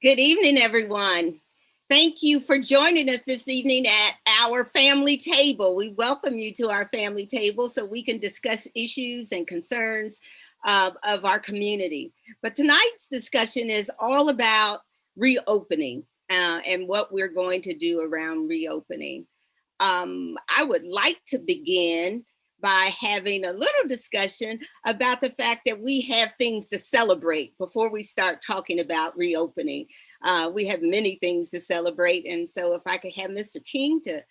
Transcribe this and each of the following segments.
Good evening, everyone. Thank you for joining us this evening at our family table. We welcome you to our family table so we can discuss issues and concerns of our community. But tonight's discussion is all about reopening and what we're going to do around reopening. I would like to begin by having a little discussion about the fact that we have things to celebrate before we start talking about reopening. We have many things to celebrate. And so if I could have Mr. King to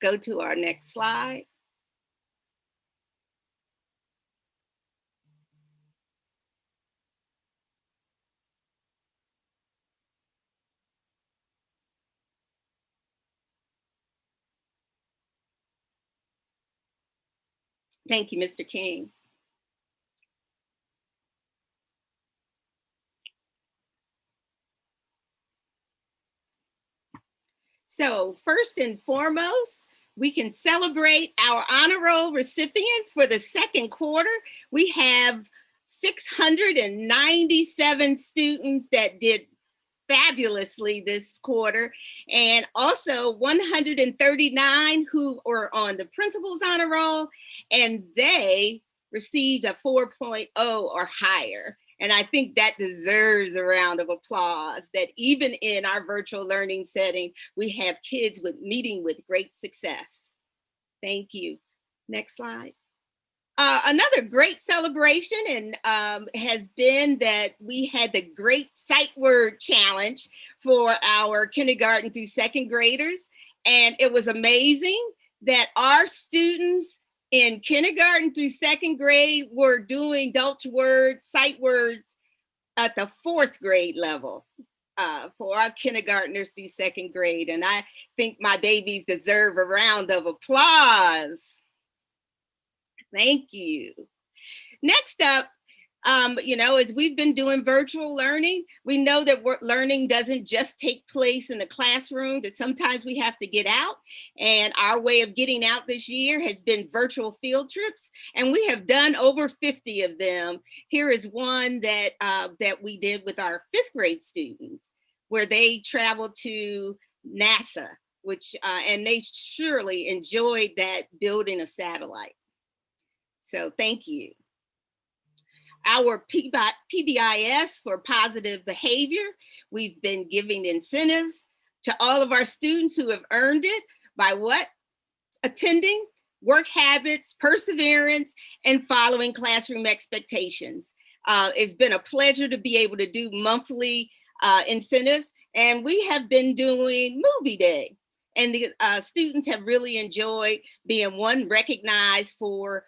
go to our next slide. Thank you, Mr. King. So first and foremost, we can celebrate our honor roll recipients for the second quarter. We have 697 students that did fabulously this quarter, and also 139 who were on the principal's honor roll, and they received a 4.0 or higher. And I think that deserves a round of applause that even in our virtual learning setting, we have kids with meeting with great success. Thank you. Next slide. Another great celebration and has been that we had the Great Sight Word Challenge for our kindergarten through second graders. And it was amazing that our students in kindergarten through second grade were doing Dutch words, sight words at the fourth grade level. For our kindergartners through second grade. And I think my babies deserve a round of applause. Thank you. Next up, as we've been doing virtual learning, we know that learning doesn't just take place in the classroom, that sometimes we have to get out. And our way of getting out this year has been virtual field trips. And we have done over 50 of them. Here is one that we did with our fifth grade students, where they traveled to NASA, and they surely enjoyed that building a satellite. So thank you. Our PBIS for positive behavior, we've been giving incentives to all of our students who have earned it by what? Attending, work habits, perseverance, and following classroom expectations. It's been a pleasure to be able to do monthly incentives, and we have been doing movie day. And the students have really enjoyed being recognized for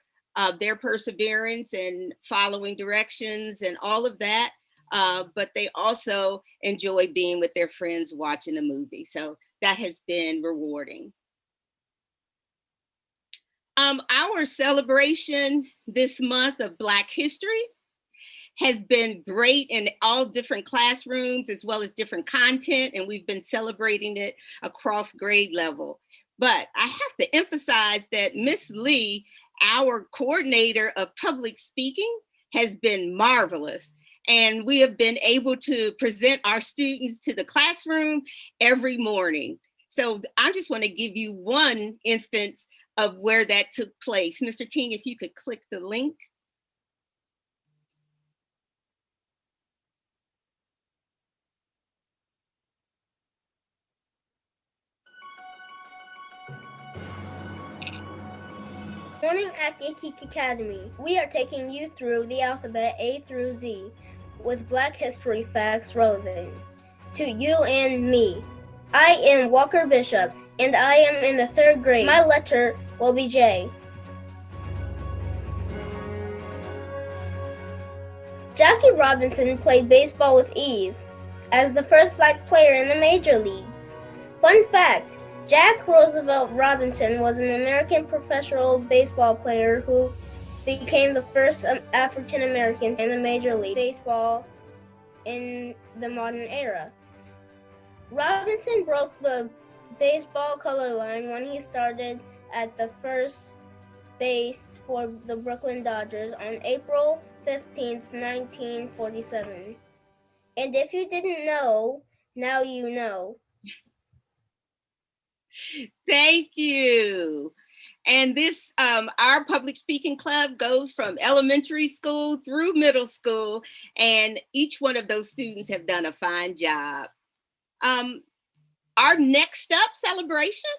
their perseverance and following directions and all of that. But they also enjoy being with their friends watching a movie. So that has been rewarding. Our celebration this month of Black History has been great in all different classrooms as well as different content, and we've been celebrating it across grade level. But I have to emphasize that Miss Lee, our coordinator of public speaking, has been marvelous. And we have been able to present our students to the classroom every morning. So I just want to give you one instance of where that took place. Mr. King, if you could click the link. Morning at Geek Academy. We are taking you through the alphabet A through Z with Black history facts relevant to you and me. I am Walker Bishop and I am in the third grade. My letter will be J. Jackie Robinson played baseball with ease as the first Black player in the major leagues. Fun fact, Jack Roosevelt Robinson was an American professional baseball player who became the first African American in the Major League Baseball in the modern era. Robinson broke the baseball color line when he started at the first base for the Brooklyn Dodgers on April 15, 1947. And if you didn't know, Now you know. Thank you. And this, our public speaking club goes from elementary school through middle school, and each one of those students have done a fine job. Our next up celebration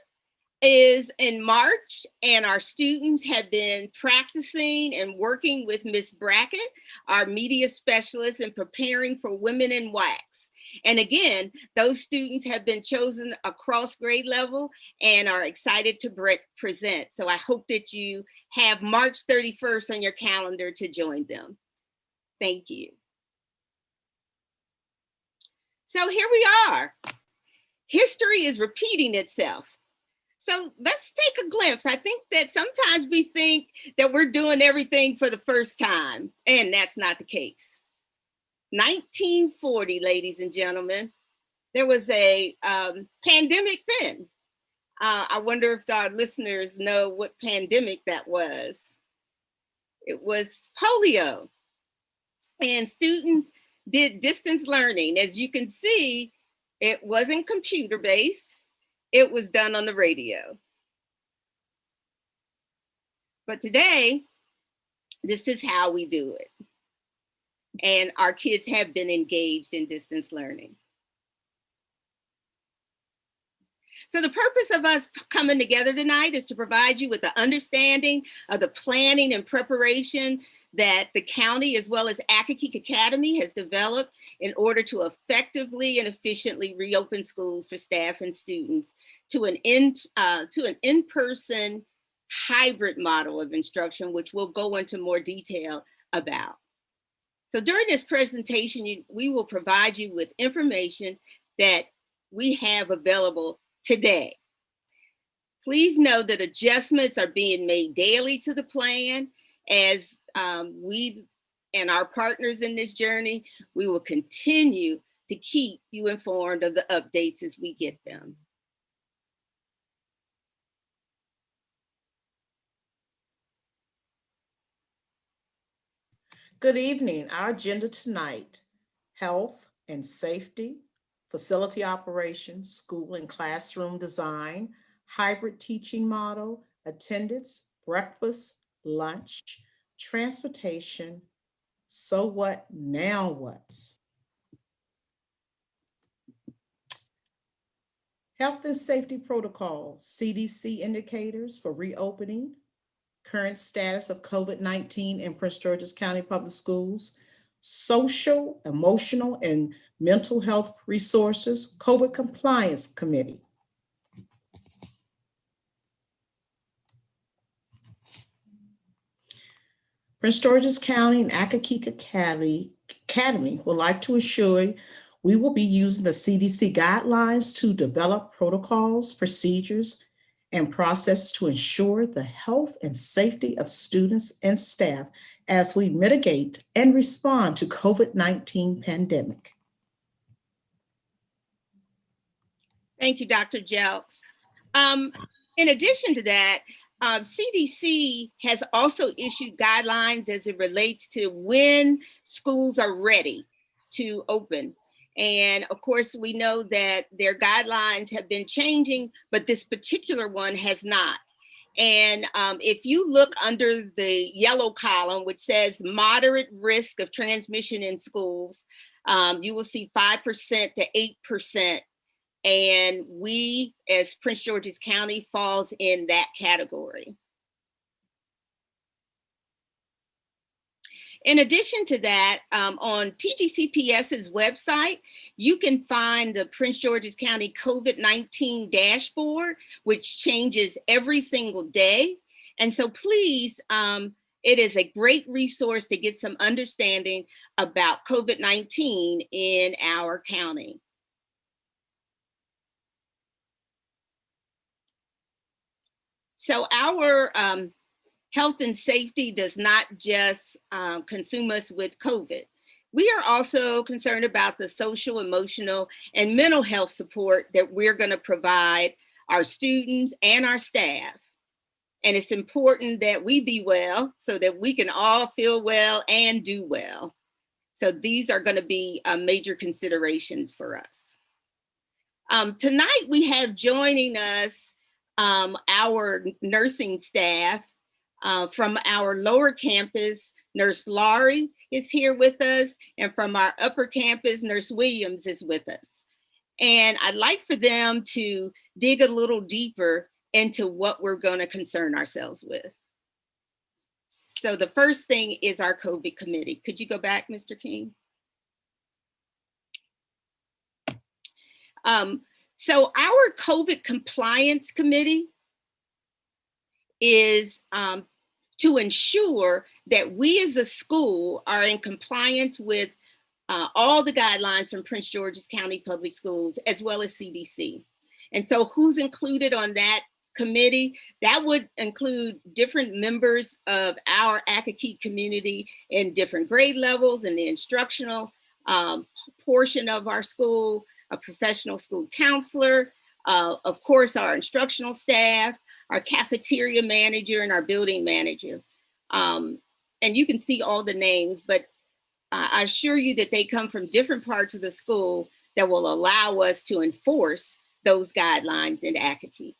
is in March, and our students have been practicing and working with Miss Brackett, our media specialist, and preparing for Women in Wax. And again, those students have been chosen across grade level and are excited to present. So I hope that you have March 31st on your calendar to join them. Thank you. So here we are. History is repeating itself. So let's take a glimpse. I think that sometimes we think that we're doing everything for the first time, and that's not the case. 1940, ladies and gentlemen, there was a pandemic then. I wonder if our listeners know what pandemic that was. It was polio. And students did distance learning. As you can see, it wasn't computer-based. It was done on the radio. But today, this is how we do it. And our kids have been engaged in distance learning. So the purpose of us coming together tonight is to provide you with the understanding of the planning and preparation that the county as well as Accokeek Academy has developed in order to effectively and efficiently reopen schools for staff and students to an in-person hybrid model of instruction, which we'll go into more detail about. So during this presentation, we will provide you with information that we have available today. Please know that adjustments are being made daily to the plan. As we and our partners in this journey, we will continue to keep you informed of the updates as we get them. Good evening. Our agenda tonight: health and safety, facility operations, school and classroom design, hybrid teaching model, attendance, breakfast, lunch, transportation. So what, now what? Health and safety protocols, CDC indicators for reopening, current status of COVID-19 in Prince George's County Public Schools, social, emotional, and mental health resources, COVID Compliance Committee. Prince George's County and Accokeek Academy would like to assure we will be using the CDC guidelines to develop protocols, procedures, and process to ensure the health and safety of students and staff as we mitigate and respond to COVID-19 pandemic. Thank you, Dr. Jelks. In addition to that, CDC has also issued guidelines as it relates to when schools are ready to open. And of course, we know that their guidelines have been changing, but this particular one has not. And if you look under the yellow column, which says moderate risk of transmission in schools, you will see 5% to 8%. And we, as Prince George's County, falls in that category. In addition to that, on PGCPS's website, you can find the Prince George's County COVID-19 dashboard, which changes every single day. And so please, it is a great resource to get some understanding about COVID-19 in our county. So our health and safety does not just consume us with COVID. We are also concerned about the social, emotional, and mental health support that we're going to provide our students and our staff. And it's important that we be well so that we can all feel well and do well. So these are going to be major considerations for us. Tonight we have joining us our nursing staff from our lower campus. Nurse Laurie is here with us, and from our upper campus, Nurse Williams is with us. And I'd like for them to dig a little deeper into what we're going to concern ourselves with. So the first thing is our COVID committee. Could you go back, Mr. King? So our COVID compliance committee is to ensure that we as a school are in compliance with all the guidelines from Prince George's County Public Schools, as well as CDC. And so who's included on that committee? That would include different members of our Akakeek community in different grade levels and the instructional portion of our school, a professional school counselor, of course, our instructional staff, our cafeteria manager, and our building manager. And you can see all the names, but I assure you that they come from different parts of the school that will allow us to enforce those guidelines in Akakeek.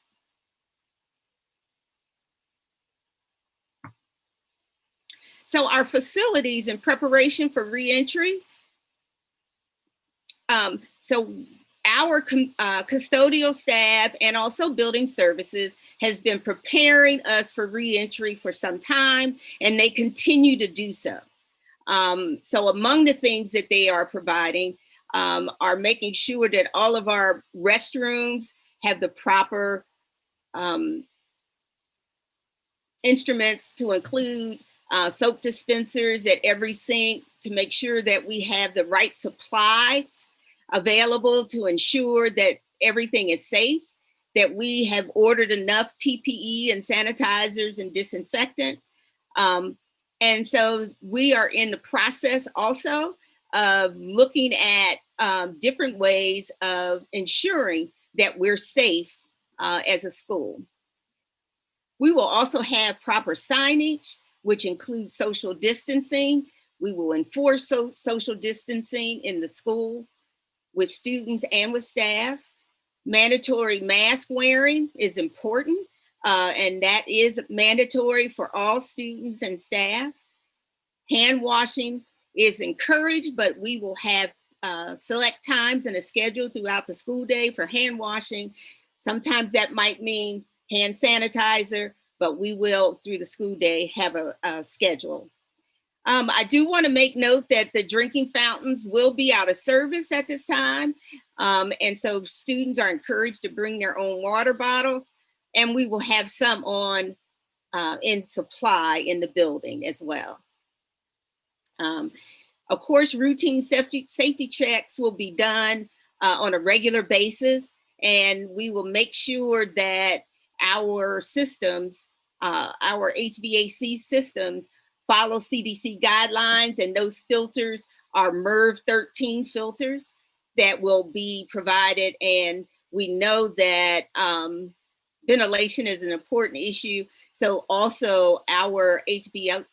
So our facilities in preparation for reentry. So our custodial staff and also building services has been preparing us for reentry for some time, and they continue to do so. So among the things that they are providing are making sure that all of our restrooms have the proper instruments, to include soap dispensers at every sink, to make sure that we have the right supplies available to ensure that everything is safe, that we have ordered enough PPE and sanitizers and disinfectant. And so we are in the process also of looking at different ways of ensuring that we're safe as a school. We will also have proper signage, which includes social distancing. We will enforce social distancing in the school with students and with staff. Mandatory mask wearing is important, and that is mandatory for all students and staff. Hand washing is encouraged, but we will have select times and a schedule throughout the school day for hand washing. Sometimes that might mean hand sanitizer, but we will, through the school day, have a schedule. I do want to make note that the drinking fountains will be out of service at this time. And so students are encouraged to bring their own water bottle, and we will have some on in supply in the building as well. Of course, routine safety checks will be done on a regular basis, and we will make sure that our systems, our HVAC systems, follow CDC guidelines, and those filters are MERV 13 filters that will be provided. And we know that ventilation is an important issue. So also our HVAC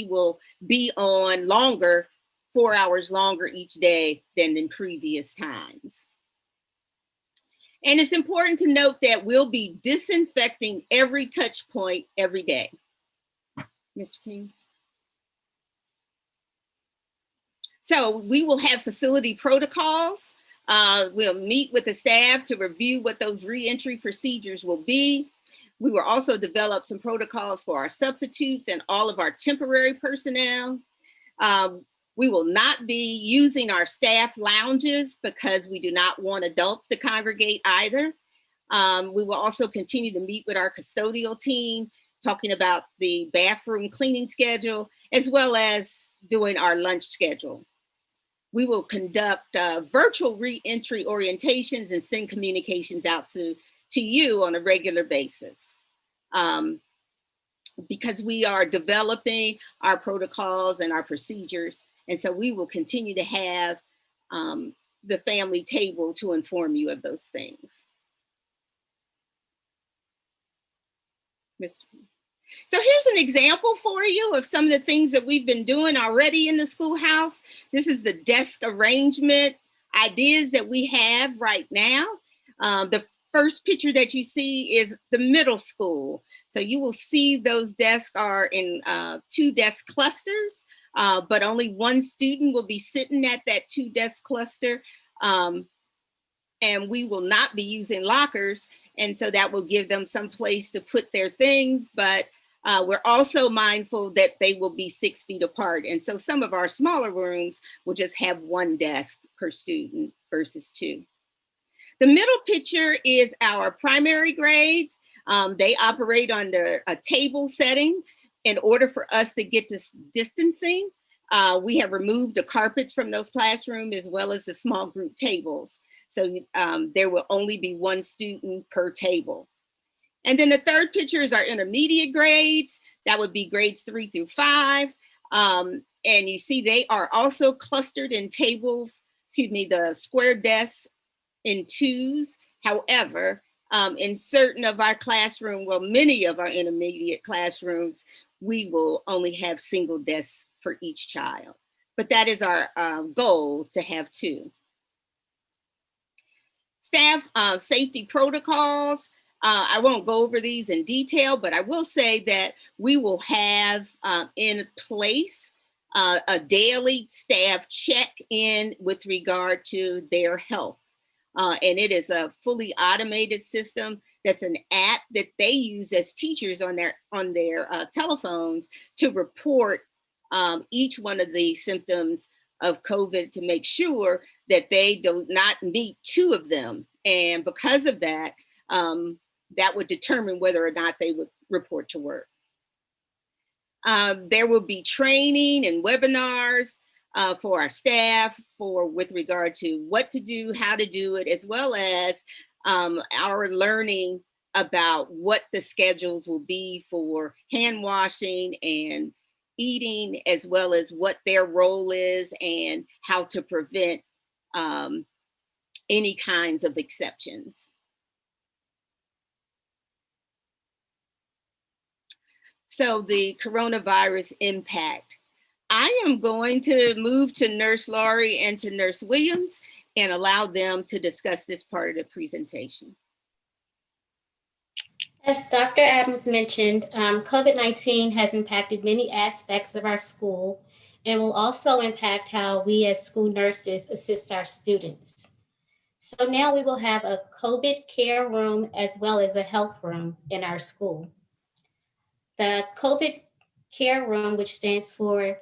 will be on longer, 4 hours longer each day than in previous times. And it's important to note that we'll be disinfecting every touch point every day. Mr. King. So we will have facility protocols. We'll meet with the staff to review what those reentry procedures will be. We will also develop some protocols for our substitutes and all of our temporary personnel. We will not be using our staff lounges because we do not want adults to congregate either. We will also continue to meet with our custodial team, talking about the bathroom cleaning schedule, as well as doing our lunch schedule. We will conduct virtual reentry orientations and send communications out to you on a regular basis. Because we are developing our protocols and our procedures. And so we will continue to have the family table to inform you of those things. So here's an example for you of some of the things that we've been doing already in the schoolhouse. This is the desk arrangement ideas that we have right now. The first picture that you see is the middle school. So you will see those desks are in 2 desk clusters, but only one student will be sitting at that 2 desk cluster. And we will not be using lockers. And so that will give them some place to put their things. But we're also mindful that they will be 6 feet apart. And so some of our smaller rooms will just have 1 desk per student versus 2. The middle picture is our primary grades. They operate under a table setting. In order for us to get this distancing, we have removed the carpets from those classrooms as well as the small group tables. So there will only be 1 student per table. And then the third picture is our intermediate grades. That would be grades 3 through 5. And you see they are also clustered in tables, the square desks in 2s. However, in certain of our classrooms, well, many of our intermediate classrooms, we will only have single desks for each child. But that is our goal, to have 2. Staff safety protocols. I won't go over these in detail, but I will say that we will have in place a daily staff check-in with regard to their health. And it is a fully automated system. That's an app that they use as teachers on their telephones to report each one of the symptoms of COVID to make sure that they do not meet 2 of them. And because of that, that would determine whether or not they would report to work. There will be training and webinars for our staff with regard to what to do, how to do it, as well as our learning about what the schedules will be for hand washing and eating, as well as what their role is and how to prevent any kinds of exceptions. So the coronavirus impact. I am going to move to Nurse Laurie and to Nurse Williams and allow them to discuss this part of the presentation. As Dr. Adams mentioned, COVID-19 has impacted many aspects of our school and will also impact how we as school nurses assist our students. So now we will have a COVID care room as well as a health room in our school. The COVID care room, which stands for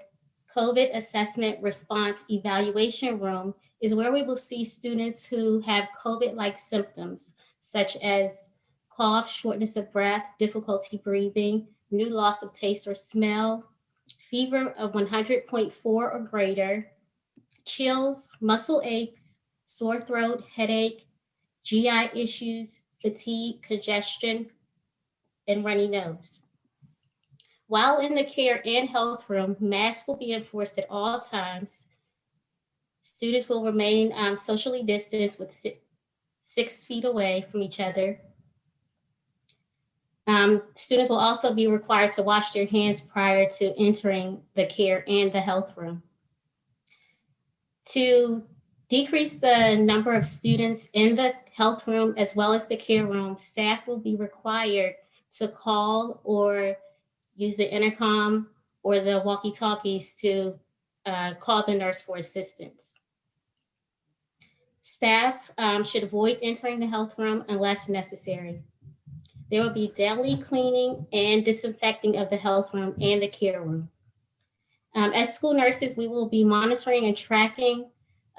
COVID Assessment Response Evaluation Room, is where we will see students who have COVID-like symptoms, such as cough, shortness of breath, difficulty breathing, new loss of taste or smell, fever of 100.4 or greater, chills, muscle aches, sore throat, headache, GI issues, fatigue, congestion, and runny nose. While in the care and health room, masks will be enforced at all times. Students will remain socially distanced with 6 feet away from each other. Students will also be required to wash their hands prior to entering the care and the health room. To decrease the number of students in the health room as well as the care room, staff will be required to call or use the intercom or the walkie-talkies to call the nurse for assistance. Staff should avoid entering the health room unless necessary. There will be daily cleaning and disinfecting of the health room and the care room. As school nurses, we will be monitoring and tracking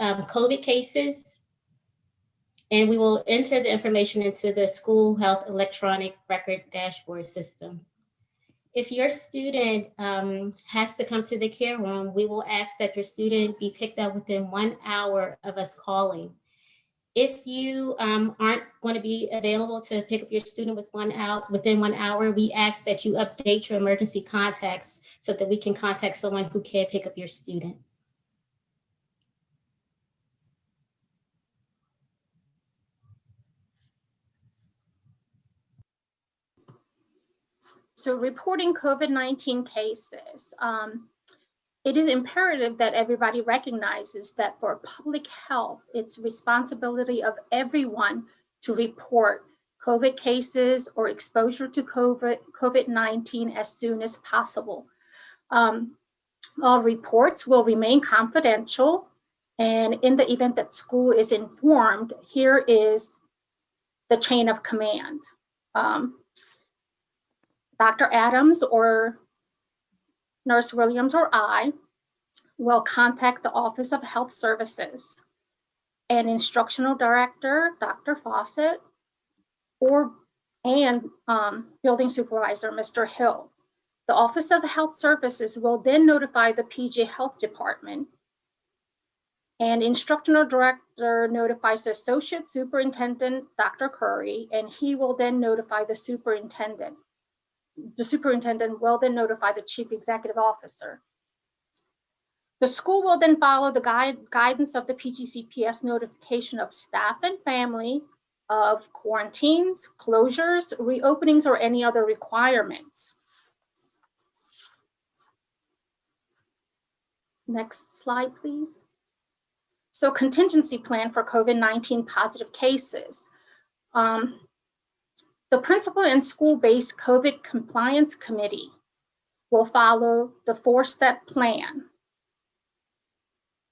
COVID cases, and we will enter the information into the school health electronic record dashboard system. If your student has to come to the care room, we will ask that your student be picked up within 1 hour of us calling. If you aren't going to be available to pick up your student within 1 hour, we ask that you update your emergency contacts so that we can contact someone who can pick up your student. So reporting COVID-19 cases. It is imperative that everybody recognizes that for public health, it's responsibility of everyone to report COVID cases or exposure to COVID-19 as soon as possible. All reports will remain confidential, and in the event that school is informed, here is the chain of command. Dr. Adams or Nurse Williams or I will contact the Office of Health Services and instructional director, Dr. Fawcett, and building supervisor, Mr. Hill. The Office of Health Services will then notify the PJ Health Department, and instructional director notifies the associate superintendent, Dr. Curry, and he will then notify the superintendent. The superintendent will then notify the chief executive officer. The school will then follow the guidance of the PGCPS notification of staff and family of quarantines, closures, reopenings, or any other requirements. Next slide, please. So contingency plan for COVID-19 positive cases. The principal and school-based COVID compliance committee will follow the 4-step plan.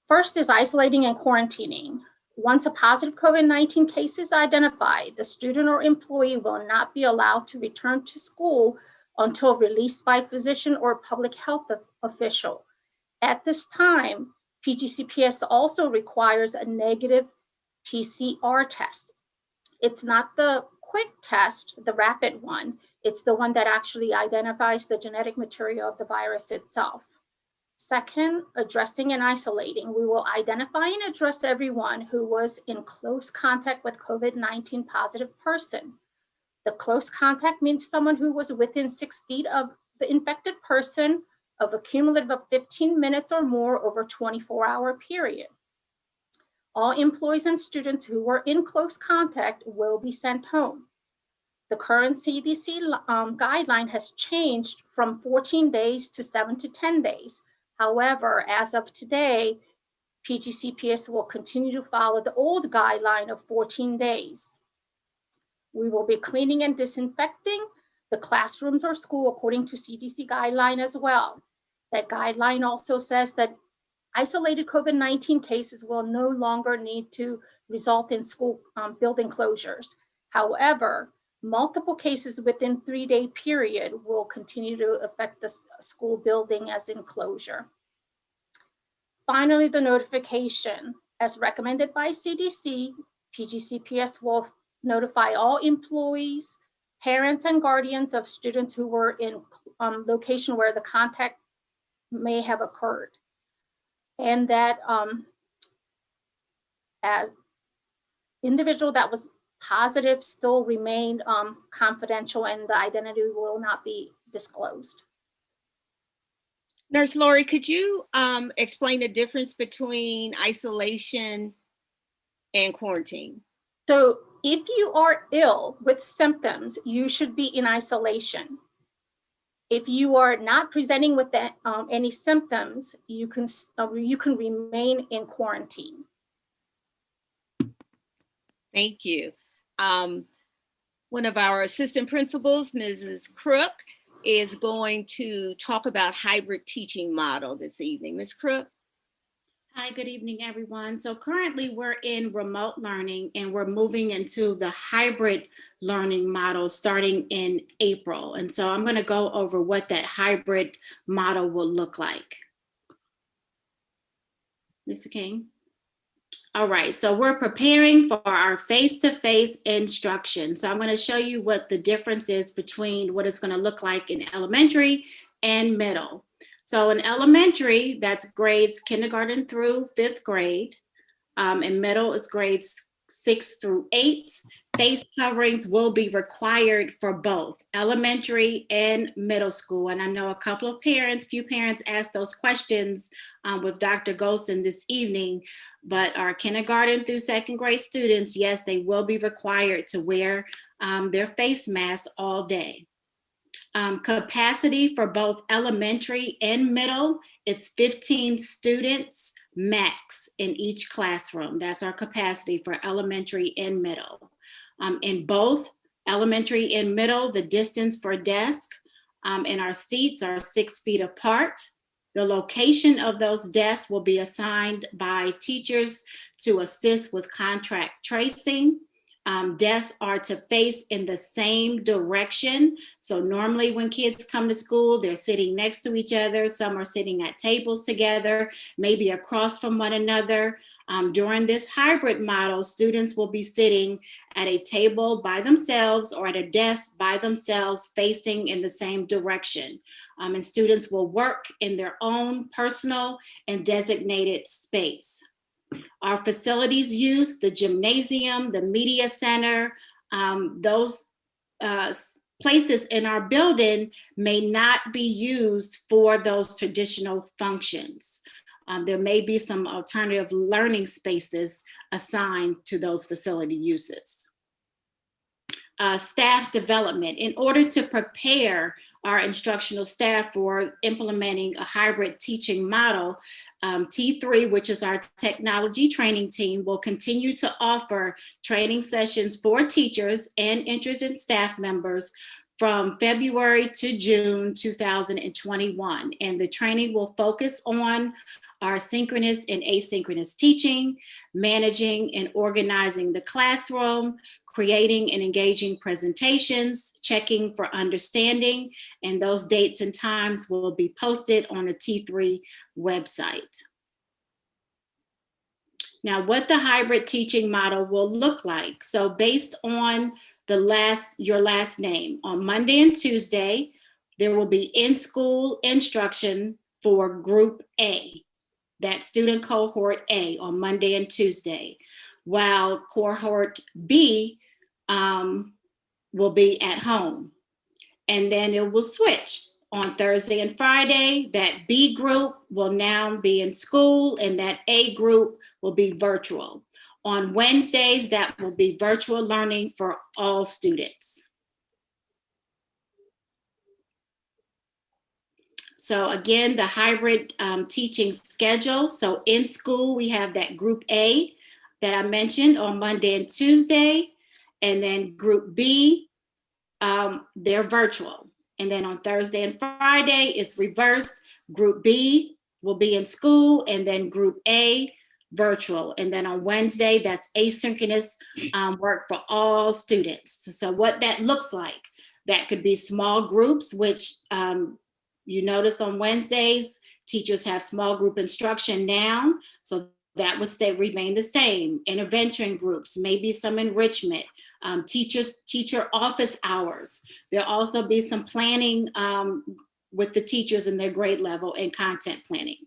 First is isolating and quarantining. Once a positive COVID-19 case is identified, the student or employee will not be allowed to return to school until released by physician or public health official. At this time, PGCPS also requires a negative PCR test. It's not the quick test, the rapid one. It's the one that actually identifies the genetic material of the virus itself. Second, addressing and isolating. We will identify and address everyone who was in close contact with COVID-19 positive person. The close contact means someone who was within 6 feet of the infected person of a cumulative of 15 minutes or more over a 24-hour period. All employees and students who were in close contact will be sent home. The current CDC guideline has changed from 14 days to 7 to 10 days. However, as of today, PGCPS will continue to follow the old guideline of 14 days. We will be cleaning and disinfecting the classrooms or school according to CDC guideline as well. That guideline also says that isolated COVID-19 cases will no longer need to result in school building closures. However, multiple cases within 3-day period will continue to affect the school building as in closure. Finally, the notification. As recommended by CDC, PGCPS will notify all employees, parents, and guardians of students who were in location where the contact may have occurred. And that as individual that was positive still remained confidential, and the identity will not be disclosed. Nurse Lori, could you explain the difference between isolation and quarantine? So if you are ill with symptoms, you should be in isolation. If you are not presenting with any symptoms, you can remain in quarantine. Thank you. One of our assistant principals, Mrs. Crook, is going to talk about hybrid teaching model this evening. Ms. Crook. Hi, good evening, everyone. So currently we're in remote learning and we're moving into the hybrid learning model starting in April. And so I'm going to go over what that hybrid model will look like. Mr. King. All right, so we're preparing for our face-to-face instruction. So I'm going to show you what the difference is between what it's going to look like in elementary and middle. So in elementary, that's grades kindergarten through 5th grade. In middle is grades 6 through 8. Face coverings will be required for both elementary and middle school. And I know a couple of few parents asked those questions with Dr. Golson this evening, but our kindergarten through 2nd grade students, yes, they will be required to wear their face masks all day. Capacity for both elementary and middle, it's 15 students max in each classroom. That's our capacity for elementary and middle. In both elementary and middle, the distance for desk and our seats are 6 feet apart. The location of those desks will be assigned by teachers to assist with contact tracing. Desks are to face in the same direction. So normally when kids come to school, they're sitting next to each other. Some are sitting at tables together, maybe across from one another. During this hybrid model, students will be sitting at a table by themselves or at a desk by themselves facing in the same direction. And students will work in their own personal and designated space. Our facilities use, the gymnasium, the media center, those places in our building may not be used for those traditional functions. There may be some alternative learning spaces assigned to those facility uses. Staff development. In order to prepare our instructional staff for implementing a hybrid teaching model, T3, which is our technology training team, will continue to offer training sessions for teachers and interested staff members from February to June 2021. And the training will focus on our synchronous and asynchronous teaching, managing and organizing the classroom, creating and engaging presentations, checking for understanding, and those dates and times will be posted on the T3 website. Now, what the hybrid teaching model will look like. So based on your last name, on Monday and Tuesday, there will be in-school instruction for Group A, that student cohort A, on Monday and Tuesday, while cohort B will be at home. And then it will switch. On Thursday and Friday, that B group will now be in school and that A group will be virtual. On Wednesdays, that will be virtual learning for all students. So again, the hybrid teaching schedule. So in school, we have that Group A that I mentioned on Monday and Tuesday, and then Group B, they're virtual. And then on Thursday and Friday, it's reversed. Group B will be in school, and then Group A, virtual. And then on Wednesday, that's asynchronous work for all students. So what that looks like, that could be small groups, which you notice on Wednesdays, teachers have small group instruction now. So that would remain the same. Intervention groups, maybe some enrichment, teacher office hours. There'll also be some planning with the teachers in their grade level and content planning.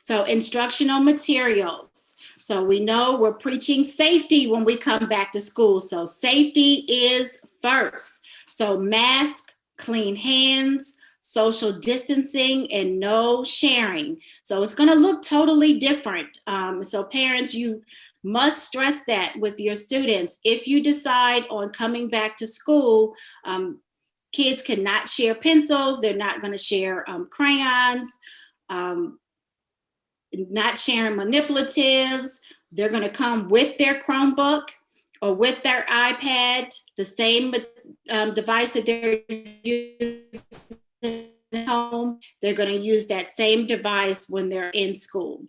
So instructional materials. So we know we're preaching safety when we come back to school. So safety is first. So mask, clean hands, social distancing, and no sharing. So it's going to look totally different. So parents, you must stress that with your students. If you decide on coming back to school, kids cannot share pencils. They're not going to share crayons, not sharing manipulatives. They're going to come with their Chromebook or with their iPad, the same device that they're using at home. They're going to use that same device when they're in school.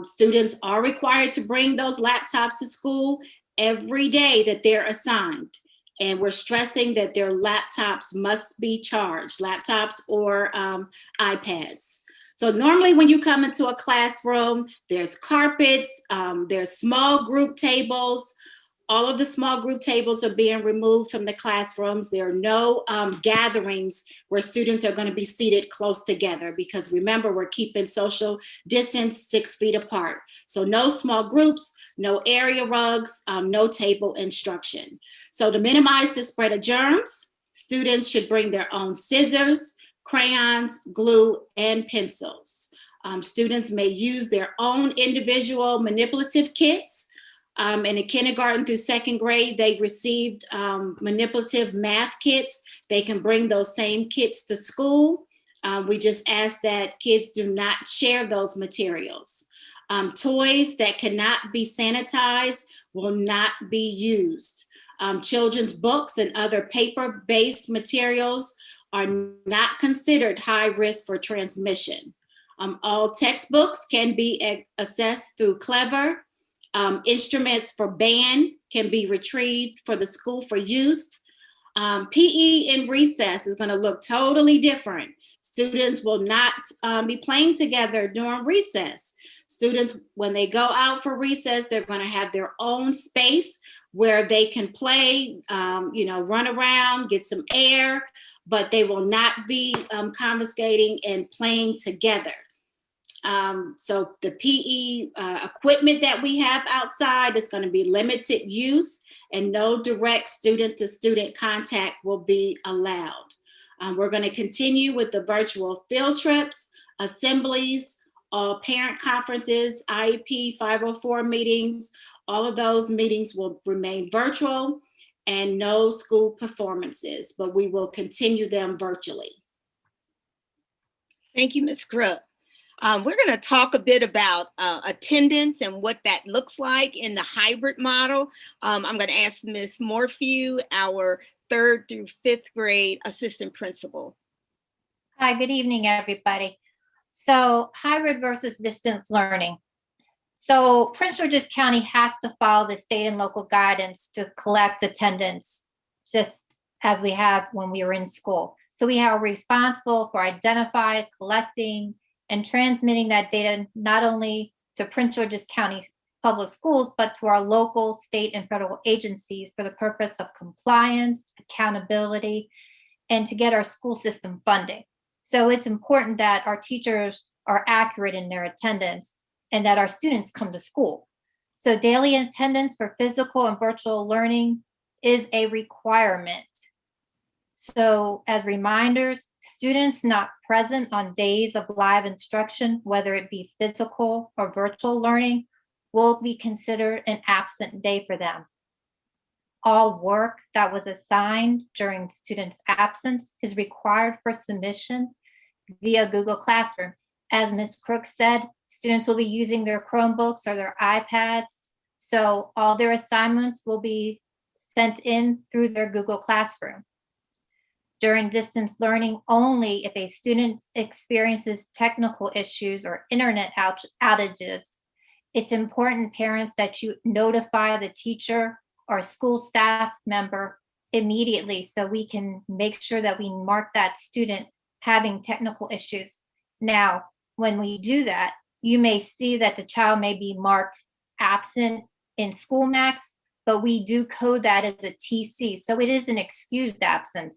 Students are required to bring those laptops to school every day that they're assigned. And we're stressing that their laptops must be charged, laptops or iPads. So normally when you come into a classroom, there's carpets, there's small group tables. All of the small group tables are being removed from the classrooms. There are no gatherings where students are going to be seated close together, because remember, we're keeping social distance 6 feet apart. So no small groups, no area rugs, no table instruction. So to minimize the spread of germs, students should bring their own scissors, crayons, glue, and pencils. Students may use their own individual manipulative kits. In the kindergarten through second grade, they've received manipulative math kits. They can bring those same kits to school. We just ask that kids do not share those materials. Toys that cannot be sanitized will not be used. Children's books and other paper-based materials are not considered high risk for transmission. All textbooks can be accessed through Clever. Instruments for band can be retrieved for the school for use. PE in recess is going to look totally different. Students will not be playing together during recess. Students, when they go out for recess, they're going to have their own space where they can play, run around, get some air, but they will not be confiscating and playing together. So the PE equipment that we have outside is going to be limited use, and no direct student-to-student contact will be allowed. We're going to continue with the virtual field trips, assemblies, all parent conferences, IEP 504 meetings. All of those meetings will remain virtual, and no school performances, but we will continue them virtually. Thank you, Ms. Crook. We're going to talk a bit about attendance and what that looks like in the hybrid model. I'm going to ask Ms. Morphew, our 3rd through 5th grade assistant principal. Hi, good evening, everybody. So hybrid versus distance learning. So Prince George's County has to follow the state and local guidance to collect attendance, just as we have when we were in school. So we are responsible for identifying, collecting, and transmitting that data not only to Prince George's County Public Schools, but to our local, state, and federal agencies for the purpose of compliance, accountability, and to get our school system funding. So it's important that our teachers are accurate in their attendance and that our students come to school. So daily attendance for physical and virtual learning is a requirement. So as reminders, students not present on days of live instruction, whether it be physical or virtual learning, will be considered an absent day for them. All work that was assigned during students' absence is required for submission via Google Classroom. As Ms. Crook said, students will be using their Chromebooks or their iPads, so all their assignments will be sent in through their Google Classroom. During distance learning, only if a student experiences technical issues or internet outages, it's important, parents, that you notify the teacher or school staff member immediately so we can make sure that we mark that student having technical issues. Now, when we do that, you may see that the child may be marked absent in SchoolMax, but we do code that as a TC. So it is an excused absence,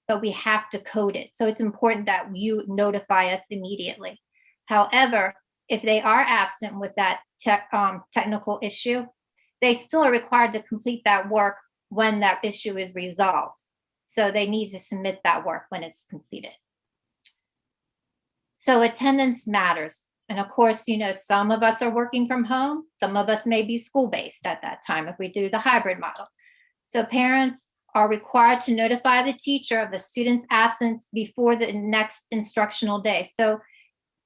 but we have to code it. So it's important that you notify us immediately. However, if they are absent with that technical issue, they still are required to complete that work when that issue is resolved. So they need to submit that work when it's completed. So attendance matters. And of course, some of us are working from home. Some of us may be school-based at that time if we do the hybrid model. So parents are required to notify the teacher of the student's absence before the next instructional day. So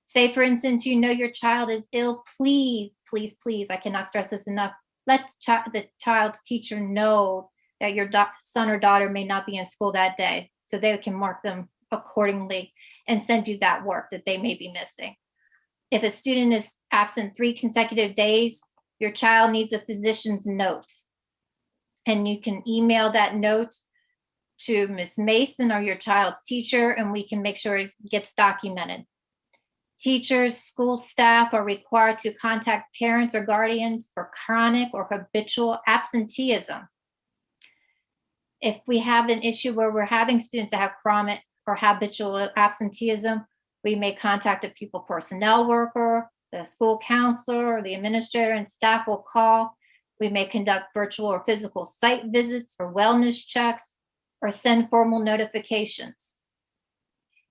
say, for instance, your child is ill, please, please, please, I cannot stress this enough, let the child's teacher know that your son or daughter may not be in school that day, so they can mark them accordingly and send you that work that they may be missing. If a student is absent 3 consecutive days, your child needs a physician's note. And you can email that note to Ms. Mason or your child's teacher, and we can make sure it gets documented. Teachers, school staff are required to contact parents or guardians for chronic or habitual absenteeism. If we have an issue where we're having students that have chronic or habitual absenteeism, we may contact a pupil personnel worker, the school counselor, or the administrator, and staff will call. We may conduct virtual or physical site visits for wellness checks or send formal notifications.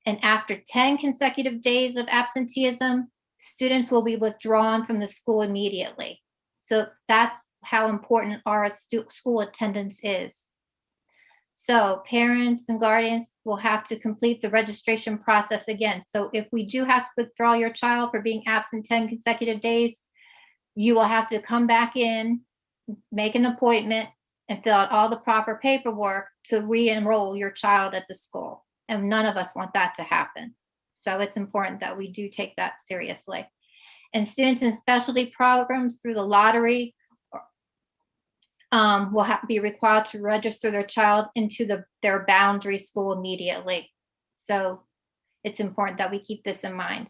And after 10 consecutive days of absenteeism, students will be withdrawn from the school immediately. So that's how important our school attendance is. So parents and guardians will have to complete the registration process again. So if we do have to withdraw your child for being absent 10 consecutive days, you will have to come back in, make an appointment, and fill out all the proper paperwork to re-enroll your child at the school. And none of us want that to happen. So it's important that we do take that seriously. And students in specialty programs through the lottery will be required to register their child into their boundary school immediately. So it's important that we keep this in mind.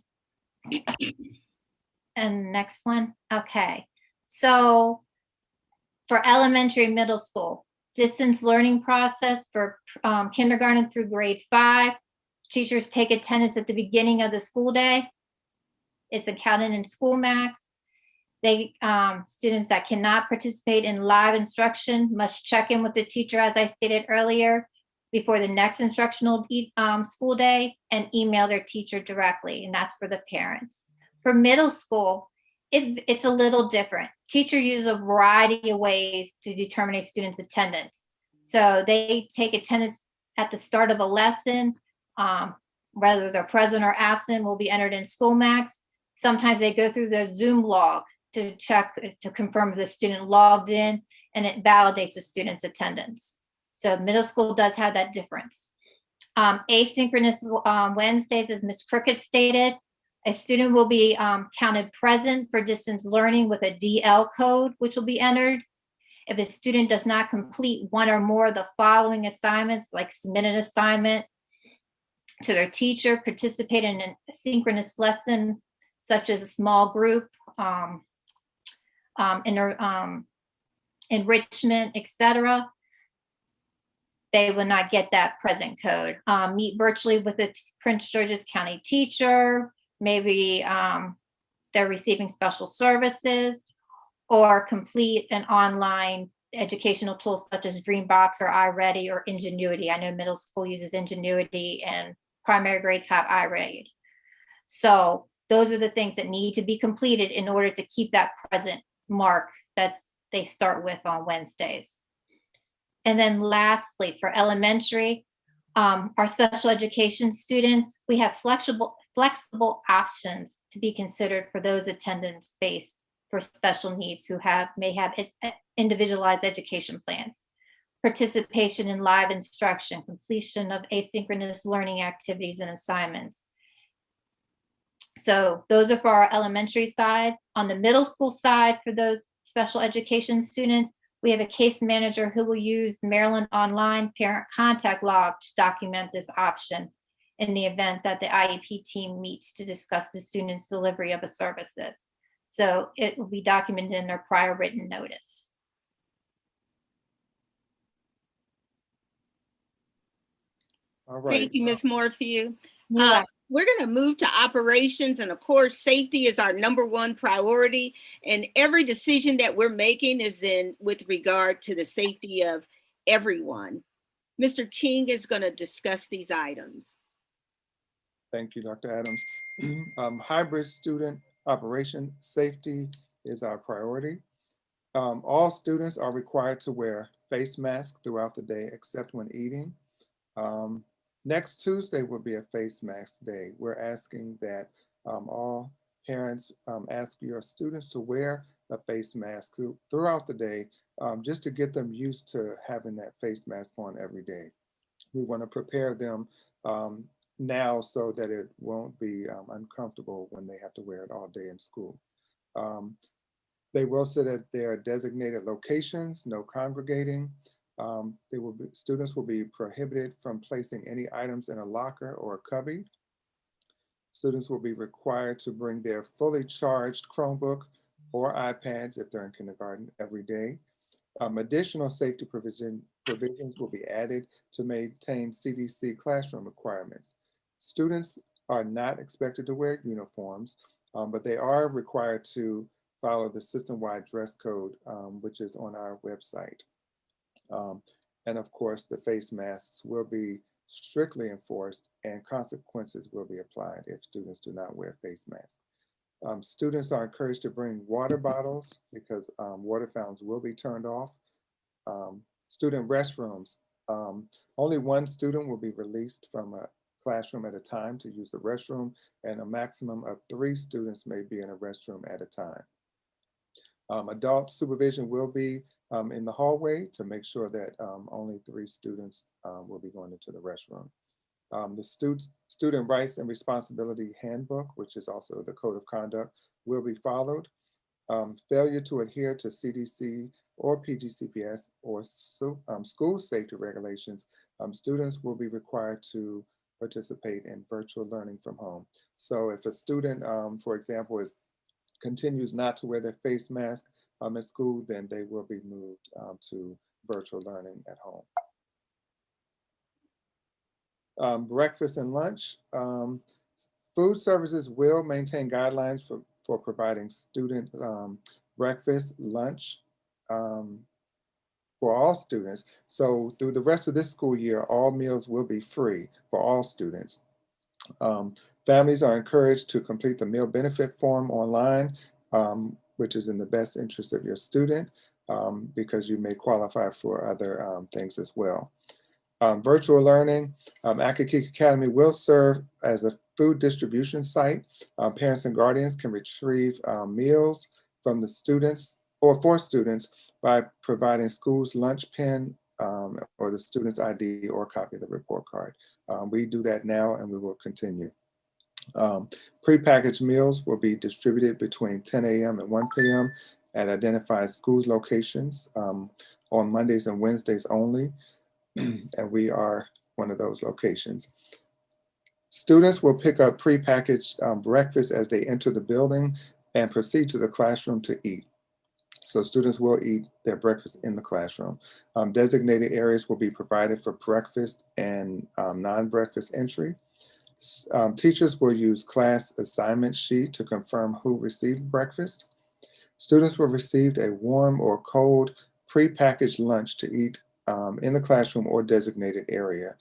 And next one, okay. So for elementary and middle school, distance learning process for kindergarten through grade 5, teachers take attendance at the beginning of the school day. It's accounted in school max. They students that cannot participate in live instruction must check in with the teacher, as I stated earlier, before the next instructional school day and email their teacher directly, and that's for the parents. For middle school, it's a little different. Teachers use a variety of ways to determine a student's attendance. So they take attendance at the start of a lesson, whether they're present or absent will be entered in school max. Sometimes they go through their Zoom log to check, to confirm if the student logged in, and it validates the student's attendance. So middle school does have that difference. Asynchronous Wednesdays, as Ms. Crooked stated, a student will be counted present for distance learning with a DL code, which will be entered. If a student does not complete one or more of the following assignments, like submit an assignment to their teacher, participate in an asynchronous lesson, such as a small group, enrichment, etc., they will not get that present code. Meet virtually with a Prince George's County teacher, maybe they're receiving special services, or complete an online educational tool such as Dreambox or iReady or Ingenuity. I know middle school uses Ingenuity and primary grades have iReady. So those are the things that need to be completed in order to keep that present mark that they start with on Wednesdays. And then lastly, for elementary, our special education students, we have flexible options to be considered for those attendance-based for special needs who may have individualized education plans. Participation in live instruction, completion of asynchronous learning activities and assignments. So those are for our elementary side. On the middle school side, for those special education students, we have a case manager who will use Maryland Online Parent Contact Log to document this option in the event that the IEP team meets to discuss the student's delivery of the services. So it will be documented in their prior written notice. All right. Thank you, Ms. Morphew. Yeah. We're going to move to operations, and of course, safety is our #1 priority, and every decision that we're making is with regard to the safety of everyone. Mr. King is going to discuss these items. Thank you, Dr. Adams. Hybrid student operation safety is our priority. All students are required to wear face masks throughout the day except when eating. Next Tuesday will be a face mask day. We're asking that all parents ask your students to wear a face mask throughout the day, just to get them used to having that face mask on every day. We want to prepare them now so that it won't be uncomfortable when they have to wear it all day in school. They will sit at their designated locations, no congregating. Students will be prohibited from placing any items in a locker or a cubby. Students will be required to bring their fully charged Chromebook or iPads if they're in kindergarten every day. Additional safety provisions will be added to maintain CDC classroom requirements. Students are not expected to wear uniforms, but they are required to follow the system-wide dress code, which is on our website. And of course, the face masks will be strictly enforced and consequences will be applied if students do not wear face masks. Students are encouraged to bring water bottles because water fountains will be turned off. Student restrooms. Only one student will be released from a classroom at a time to use the restroom, and a maximum of 3 students may be in a restroom at a time. Adult supervision will be in the hallway to make sure that only 3 students will be going into the restroom. The Student Rights and Responsibility Handbook, which is also the Code of Conduct, will be followed. Failure to adhere to CDC or PGCPS or school safety regulations, students will be required to participate in virtual learning from home. So if a student, for example, continues not to wear their face mask at school, then they will be moved to virtual learning at home. Breakfast and lunch. Food services will maintain guidelines for providing student breakfast, lunch for all students. So through the rest of this school year, all meals will be free for all students. Families are encouraged to complete the meal benefit form online, which is in the best interest of your student, because you may qualify for other things as well. Virtual learning, Accokeek Academy will serve as a food distribution site. Parents and guardians can retrieve meals from the students or for students by providing school's lunch pen or the student's ID or copy of the report card. We do that now and we will continue. Prepackaged meals will be distributed between 10 a.m. and 1 p.m. at identified schools locations on Mondays and Wednesdays only. And we are one of those locations. Students will pick up prepackaged breakfast as they enter the building and proceed to the classroom to eat. So students will eat their breakfast in the classroom. Designated areas will be provided for breakfast and non-breakfast entry. Teachers will use class assignment sheet to confirm who received breakfast. Students will receive a warm or cold prepackaged lunch to eat in the classroom or designated area.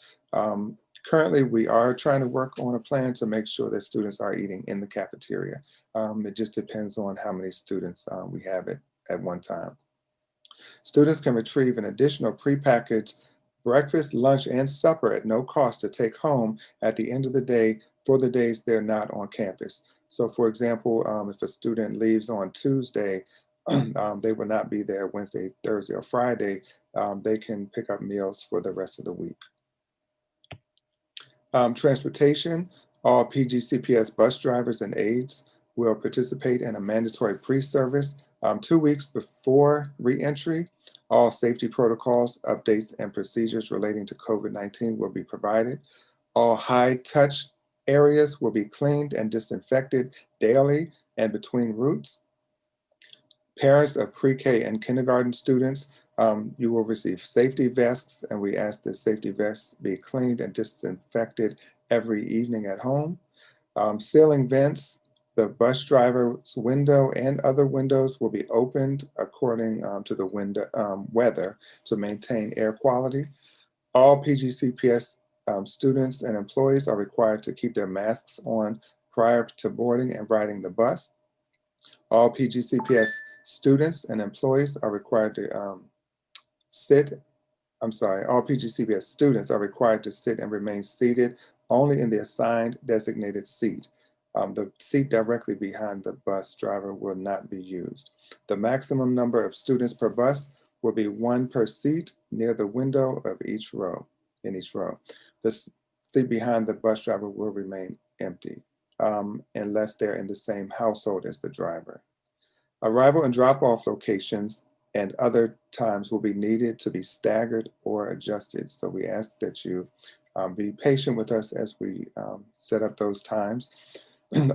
Currently, we are trying to work on a plan to make sure that students are eating in the cafeteria. It just depends on how many students we have at one time. Students can retrieve an additional prepackaged breakfast, lunch, and supper at no cost to take home at the end of the day for the days they're not on campus. So for example, if a student leaves on Tuesday, they will not be there Wednesday, Thursday, or Friday. They can pick up meals for the rest of the week. Transportation, all PGCPS bus drivers and aides will participate in a mandatory pre-service 2 weeks before re-entry. All safety protocols, updates, and procedures relating to COVID-19 will be provided. All high-touch areas will be cleaned and disinfected daily and between routes. Parents of pre-K and kindergarten students, you will receive safety vests, and we ask that safety vests be cleaned and disinfected every evening at home. Ceiling vents, the bus driver's window and other windows will be opened according to the weather to maintain air quality. All PGCPS students and employees are required to keep their masks on prior to boarding and riding the bus. All PGCPS students and employees are required to all PGCPS students are required to sit and remain seated only in the assigned designated seat. The seat directly behind the bus driver will not be used. The maximum number of students per bus will be 1 per seat near the window of each row, in each row. The seat behind the bus driver will remain empty unless they're in the same household as the driver. Arrival and drop-off locations and other times will be needed to be staggered or adjusted. So we ask that you be patient with us as we set up those times.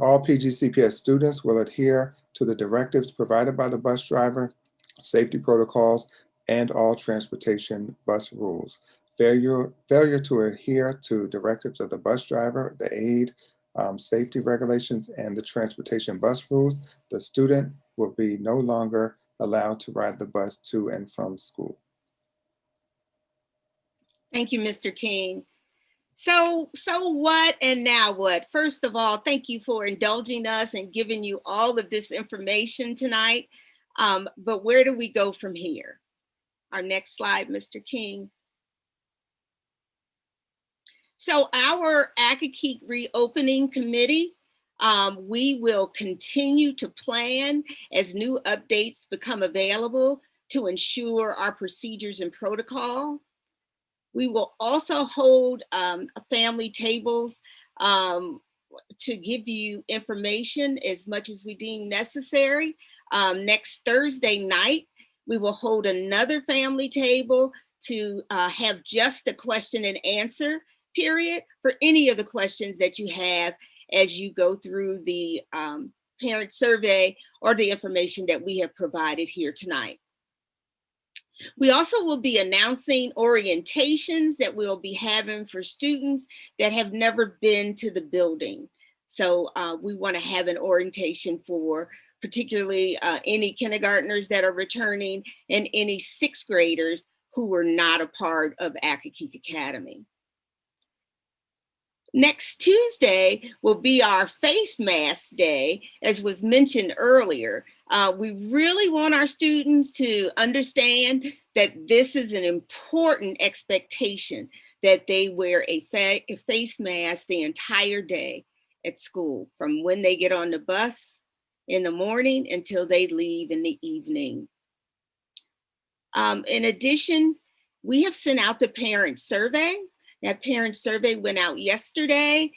All PGCPS students will adhere to the directives provided by the bus driver, safety protocols, and all transportation bus rules. Failure to adhere to directives of the bus driver, the aide, safety regulations, and the transportation bus rules, the student will be no longer allowed to ride the bus to and from school. Thank you, Mr. King. So what and now what? First of all, thank you for indulging us and giving you all of this information tonight. But where do we go from here? Our next slide, Mr. King. So our Accokeek Reopening Committee, we will continue to plan as new updates become available to ensure our procedures and protocol. We will also hold family tables to give you information as much as we deem necessary. Next Thursday night, we will hold another family table to have just a question and answer period for any of the questions that you have as you go through the parent survey or the information that we have provided here tonight. We also will be announcing orientations that we'll be having for students that have never been to the building. So we want to have an orientation for particularly any kindergartners that are returning and any sixth graders who were not a part of Accokeek Academy. Next Tuesday will be our face mask day, as was mentioned earlier. We really want our students to understand that this is an important expectation, that they wear a face mask the entire day at school, from when they get on the bus in the morning until they leave in the evening. In addition, we have sent out the parent survey. That parent survey went out yesterday.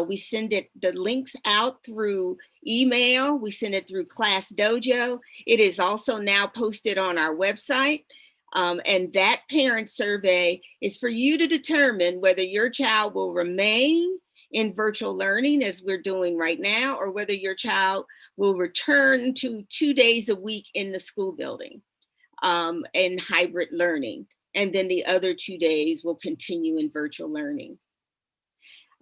We send the links out through email. We send it through Class Dojo. It is also now posted on our website. And that parent survey is for you to determine whether your child will remain in virtual learning as we're doing right now, or whether your child will return to 2 days a week in the school building and hybrid learning. And then the other 2 days will continue in virtual learning.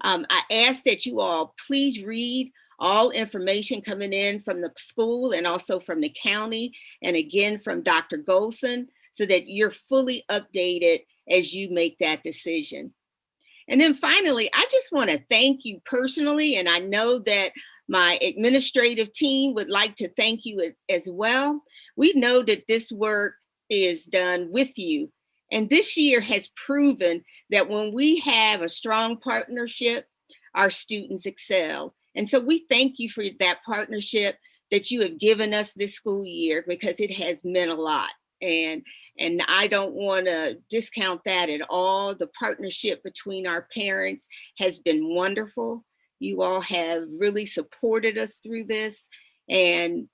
I ask that you all please read all information coming in from the school and also from the county, and again from Dr. Golson, so that you're fully updated as you make that decision. And then finally, I just want to thank you personally, and I know that my administrative team would like to thank you as well. We know that this work is done with you. And this year has proven that when we have a strong partnership, our students excel. And so we thank you for that partnership that you have given us this school year, because it has meant a lot. And I don't want to discount that at all. The partnership between our parents has been wonderful. You all have really supported us through this. And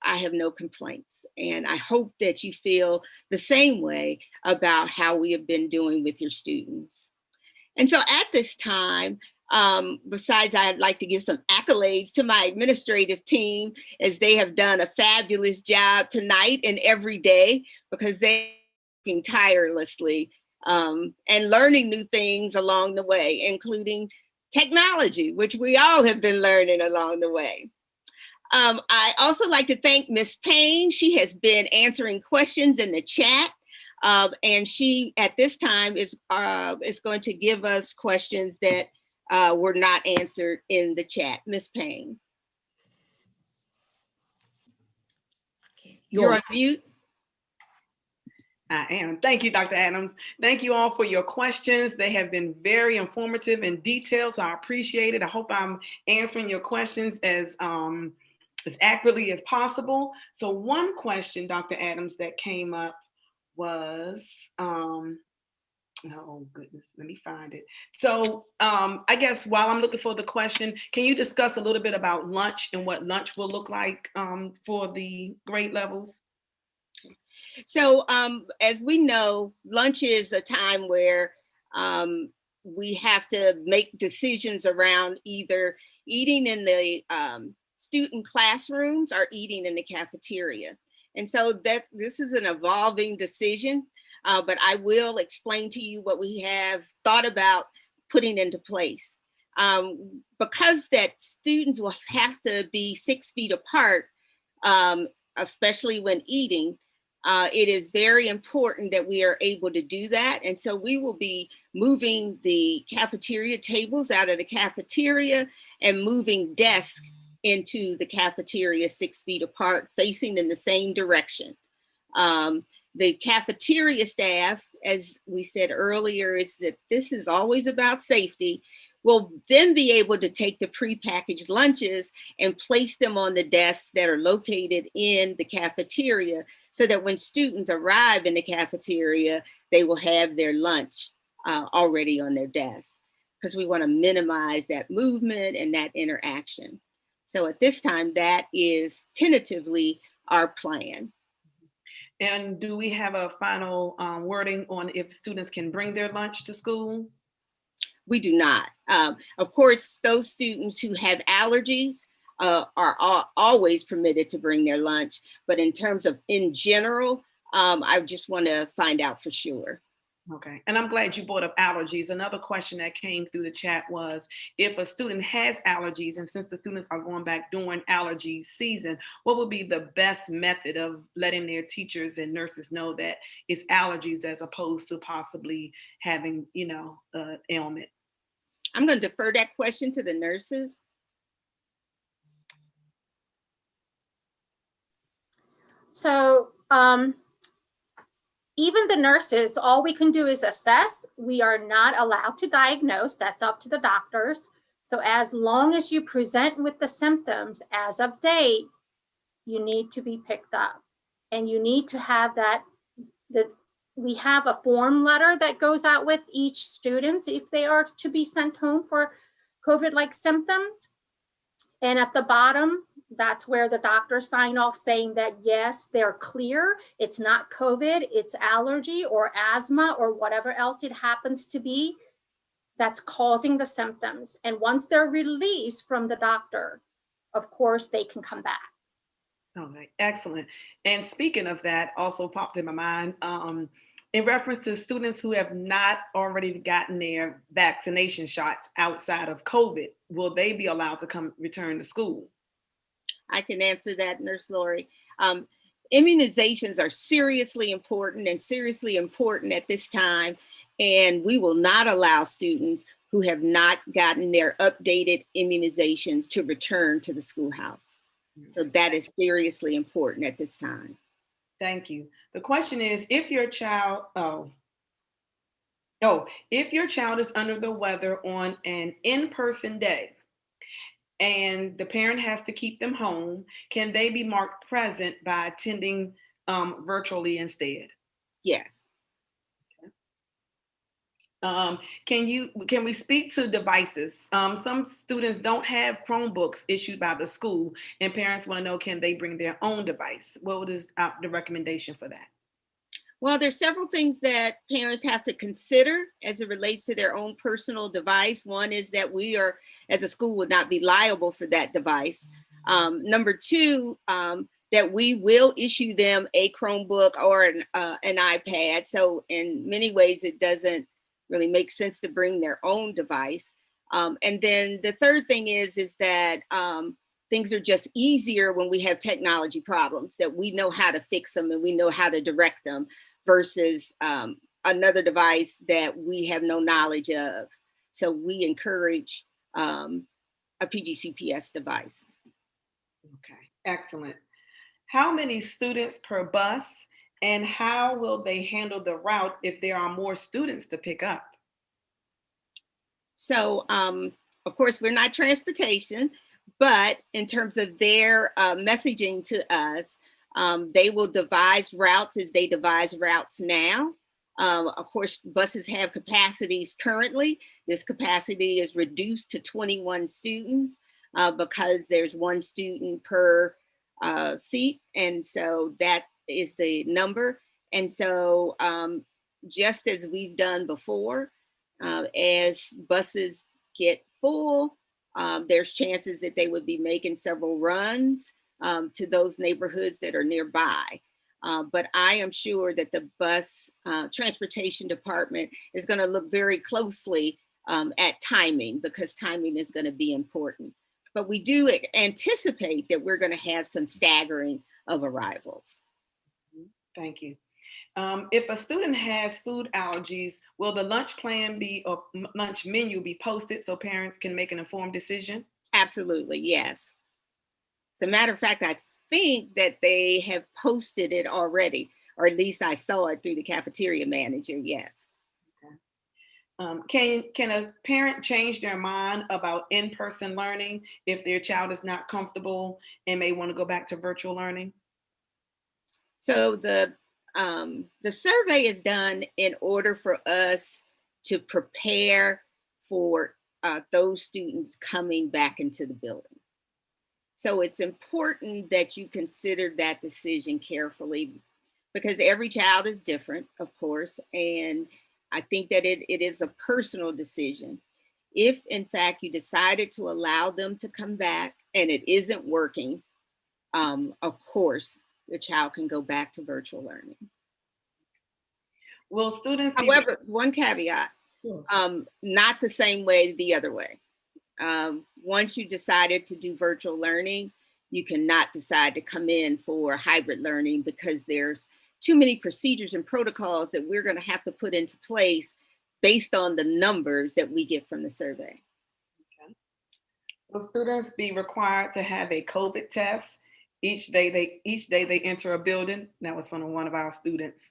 I have no complaints. And I hope that you feel the same way about how we have been doing with your students. And so at this time, besides, I'd like to give some accolades to my administrative team, as they have done a fabulous job tonight and every day, because they're working tirelessly and learning new things along the way, including technology, which we all have been learning along the way. I also like to thank Ms. Payne. She has been answering questions in the chat, and she at this time is going to give us questions that were not answered in the chat. Ms. Payne. You're on mute. I am. Thank you, Dr. Adams. Thank you all for your questions. They have been very informative and detailed, so I appreciate it. I hope I'm answering your questions as accurately as possible. So one question, Dr. Adams, that came up was, oh goodness, let me find it. So I guess while I'm looking for the question, can you discuss a little bit about lunch and what lunch will look like for the grade levels? So as we know, lunch is a time where we have to make decisions around either eating in the student classrooms or eating in the cafeteria. And so this is an evolving decision, but I will explain to you what we have thought about putting into place. Because that students will have to be 6 feet apart, especially when eating, It is very important that we are able to do that. And so we will be moving the cafeteria tables out of the cafeteria and moving desks into the cafeteria 6 feet apart, facing in the same direction. The cafeteria staff, as we said earlier, is that this is always about safety, will then be able to take the prepackaged lunches and place them on the desks that are located in the cafeteria, so that when students arrive in the cafeteria, they will have their lunch already on their desk, because we want to minimize that movement and that interaction. So at this time, that is tentatively our plan. And do we have a final wording on if students can bring their lunch to school? We do not. Of course, those students who have allergies are always permitted to bring their lunch. But in terms of in general, I just want to find out for sure. Okay, and I'm glad you brought up allergies. Another question that came through the chat was if a student has allergies, and since the students are going back during allergy season, what would be the best method of letting their teachers and nurses know that it's allergies as opposed to possibly having, an ailment? I'm going to defer that question to the nurses. So even the nurses, all we can do is assess. We are not allowed to diagnose. That's up to the doctors. So as long as you present with the symptoms as of date, you need to be picked up. And you need to have we have a form letter that goes out with each student if they are to be sent home for COVID-like symptoms. And at the bottom, that's where the doctors sign off saying that, yes, they're clear. It's not COVID, it's allergy or asthma or whatever else it happens to be that's causing the symptoms. And once they're released from the doctor, of course, they can come back. Okay, excellent. And speaking of that, also popped in my mind, in reference to students who have not already gotten their vaccination shots outside of COVID, will they be allowed to return to school? I can answer that, Nurse Lori. Immunizations are seriously important at this time, and we will not allow students who have not gotten their updated immunizations to return to the schoolhouse. So that is seriously important at this time. Thank you. The question is, if your child is under the weather on an in-person day and the parent has to keep them home, can they be marked present by attending virtually instead? Yes. Can we speak to devices? Some students don't have Chromebooks issued by the school, and parents want to know, can they bring their own device? What is the recommendation for that? Well, there's several things that parents have to consider as it relates to their own personal device. One is that we are, as a school, would not be liable for that device. Number two, that we will issue them a Chromebook or an iPad. So in many ways, it doesn't really make sense to bring their own device. And then the third thing is that things are just easier when we have technology problems, that we know how to fix them and we know how to direct them versus another device that we have no knowledge of. So we encourage a PGCPS device. Okay, excellent. How many students per bus, and how will they handle the route if there are more students to pick up? So, of course, we're not transportation, but in terms of their messaging to us, they will devise routes as they devise routes now. Of course, buses have capacities currently. This capacity is reduced to 21 students because there's one student per seat. And so that is the number. And so just as we've done before, as buses get full, there's chances that they would be making several runs to those neighborhoods that are nearby. But I am sure that the bus transportation department is going to look very closely at timing, because timing is going to be important. But we do anticipate that we're going to have some staggering of arrivals. Thank you. If a student has food allergies, will the lunch plan be or lunch menu be posted so parents can make an informed decision? Absolutely, yes. As a matter of fact, I think that they have posted it already, or at least I saw it through the cafeteria manager, yes. Can a parent change their mind about in-person learning if their child is not comfortable and may want to go back to virtual learning? So the survey is done in order for us to prepare for those students coming back into the building. So it's important that you consider that decision carefully because every child is different, of course, and I think that it is a personal decision. If in fact you decided to allow them to come back and it isn't working, of course, your child can go back to virtual learning. Will students However, one caveat, not the same way the other way. Once you decided to do virtual learning, you cannot decide to come in for hybrid learning because there's too many procedures and protocols that we're going to have to put into place based on the numbers that we get from the survey. Okay. Will students be required to have a COVID test each day they enter a building? That was from one of our students.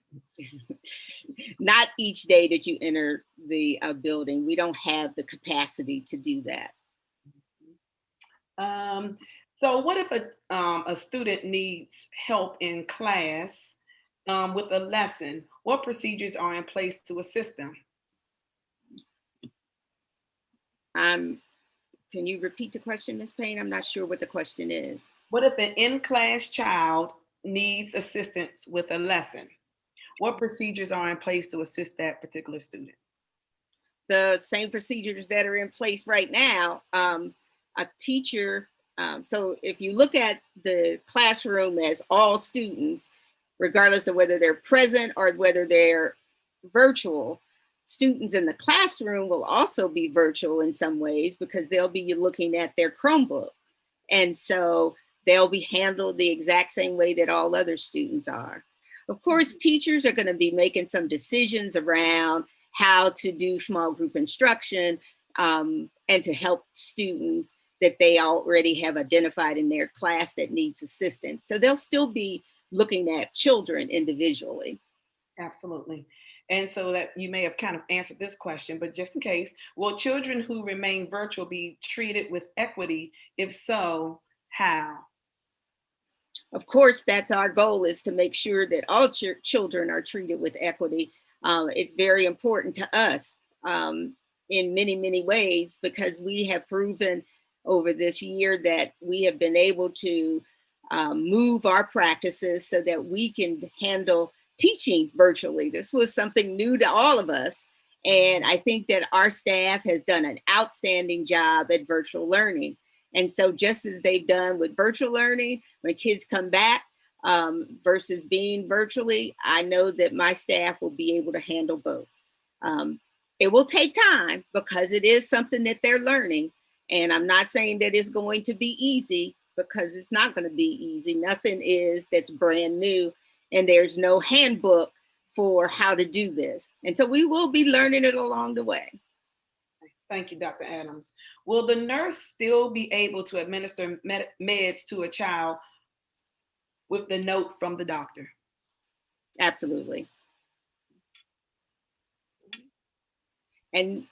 Not each day that you enter the building. We don't have the capacity to do that. So what if a student needs help in class with a lesson? What procedures are in place to assist them? Can you repeat the question, Ms. Payne? I'm not sure what the question is. What if an in-class child needs assistance with a lesson? What procedures are in place to assist that particular student? The same procedures that are in place right now. A teacher, so if you look at the classroom as all students, regardless of whether they're present or whether they're virtual, students in the classroom will also be virtual in some ways because they'll be looking at their Chromebook. And so they'll be handled the exact same way that all other students are. Of course, teachers are going to be making some decisions around how to do small group instruction and to help students that they already have identified in their class that needs assistance. So they'll still be looking at children individually. Absolutely. And so that you may have kind of answered this question, but just in case, will children who remain virtual be treated with equity? If so, how? Of course, that's our goal, is to make sure that all children are treated with equity. It's very important to us in many, many ways, because we have proven over this year that we have been able to move our practices so that we can handle teaching virtually. This was something new to all of us. And I think that our staff has done an outstanding job at virtual learning. And so just as they've done with virtual learning, when kids come back versus being virtually, I know that my staff will be able to handle both. It will take time because it is something that they're learning. And I'm not saying that it's going to be easy, because it's not going to be easy. Nothing is that's brand new, and there's no handbook for how to do this. And so we will be learning it along the way. Thank you, Dr. Adams. Will the nurse still be able to administer meds to a child with the note from the doctor? Absolutely. And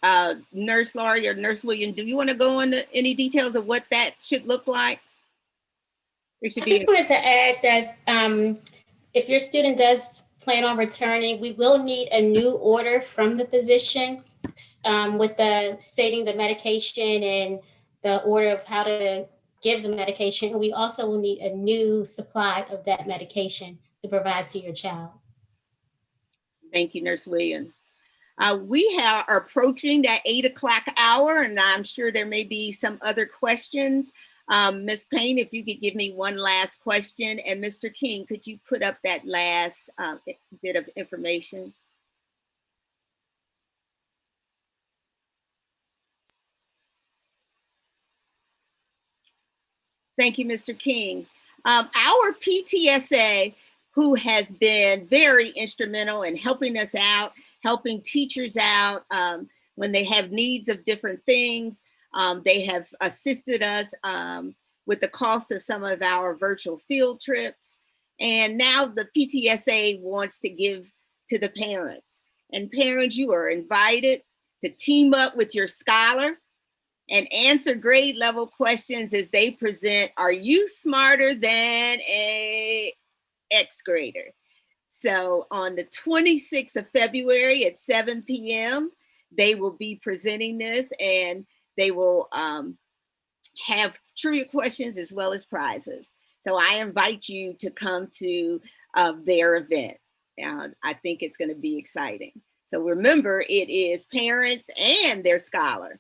Nurse Laurie or Nurse Williams, do you want to go into any details of what that should look like? I just wanted to add that if your student does plan on returning, we will need a new order from the physician with the stating the medication and the order of how to give the medication. We also will need a new supply of that medication to provide to your child. Thank you, Nurse Williams. We are approaching that 8 o'clock hour, and I'm sure there may be some other questions. Ms. Payne, if you could give me one last question, and Mr. King, could you put up that last bit of information? Thank you, Mr. King. Our PTSA, who has been very instrumental in helping us out, helping teachers out when they have needs of different things. They have assisted us with the cost of some of our virtual field trips. And now the PTSA wants to give to the parents. And parents, you are invited to team up with your scholar and answer grade level questions as they present, are you smarter than a X grader? So on the 26th of February at 7 p.m., they will be presenting this, and they will have trivia questions as well as prizes. So I invite you to come to their event. I think it's going to be exciting. So remember, it is parents and their scholar.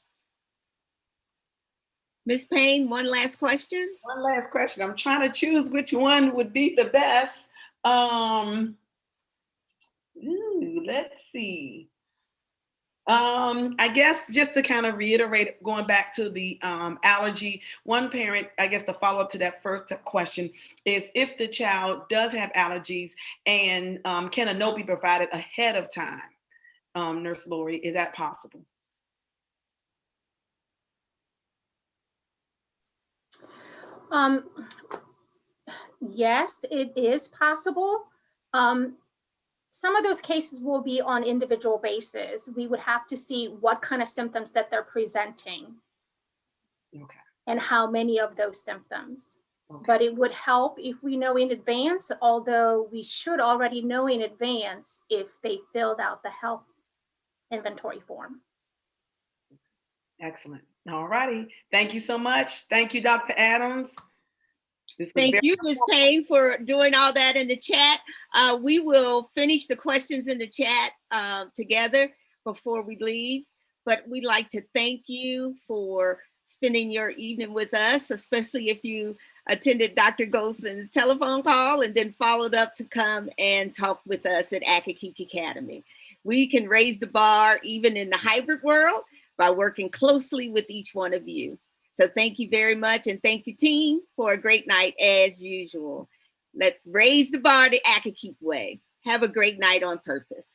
Ms. Payne, one last question. One last question. I'm trying to choose which one would be the best. Let's see. I guess just to kind of reiterate, going back to the allergy, one parent, I guess the follow-up to that first question is if the child does have allergies, and can a note be provided ahead of time? Nurse Lori, is that possible? Yes, it is possible. Some of those cases will be on individual basis. We would have to see what kind of symptoms that they're presenting. Okay. And how many of those symptoms. Okay. But it would help if we know in advance, although we should already know in advance if they filled out the health inventory form. Excellent. All righty. Thank you so much. Thank you, Dr. Adams. Thank you, Ms. Payne, for doing all that in the chat. We will finish the questions in the chat together before we leave, but we'd like to thank you for spending your evening with us, especially if you attended Dr. Golson's telephone call and then followed up to come and talk with us at Accokeek Academy. We can raise the bar even in the hybrid world by working closely with each one of you. So thank you very much. And thank you, team, for a great night as usual. Let's raise the bar the Accokeek way. Have a great night on purpose.